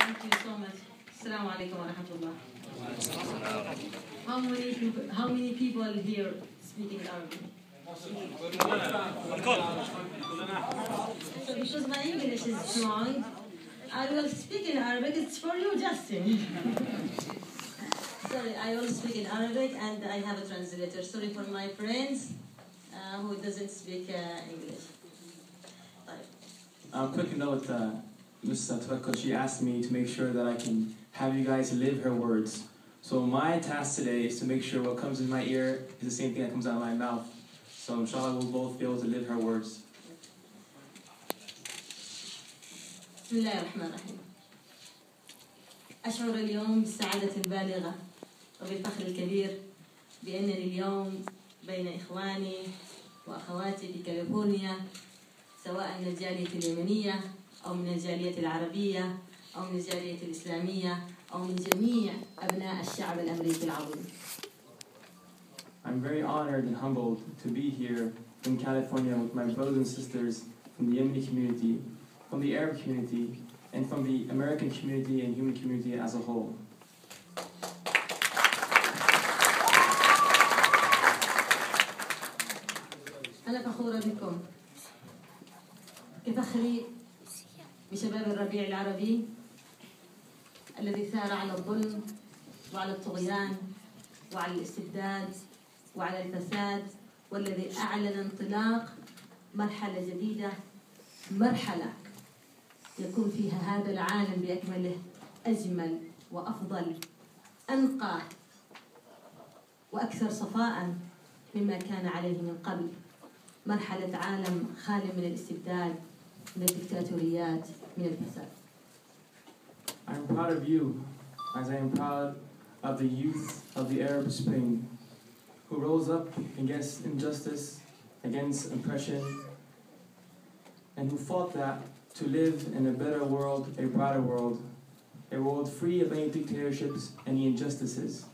Thank you so much. Assalamu alaikum wa rahmatullah. How many people here speaking Arabic? So because my English is strong, I will speak in Arabic. It's for you, Justin. Sorry, I will speak in Arabic and I have a translator. Sorry for my friends who doesn't speak English. Quick note, Ms. Tawakal, she asked me to make sure that I can have you guys live her words. So my task today is to make sure what comes in my ear is the same thing that comes out of my mouth. So inshallah we'll both be able to live her words. بسم الله الرحمن الرحيم. أشعر اليوم بالسعادة البالغة وبالفخر الكبير بأنني اليوم بين إخواني وأخواتي في كاليفورنيا، سواء من الجالية اليمنية أو من الجالية العربية أو من الجالية الإسلامية أو من جميع أبناء الشعب الأمريكي العظيم. I'm very honored and humbled to be here in California with my brothers and sisters from the Yemeni community, from the Arab community, and from the American community and human community as a whole. أنا فخورة بكم كفخري بشباب الربيع العربي الذي ثار على الظلم وعلى الطغيان وعلى الاستبداد وعلى الفساد، والذي أعلن انطلاق مرحلة جديدة، مرحلة يكون فيها هذا العالم بأكمله أجمل وأفضل، أنقى وأكثر صفاء مما كان عليه من قبل، مرحلة عالم خالي من الاستبداد، من الدكتاتوريات، من الفساد. I'm proud of you, as I am proud of the youth of the Arab Spring, who rose up against injustice, against oppression, and who fought that to live in a better world, a brighter world, a world free of any dictatorships, any injustices.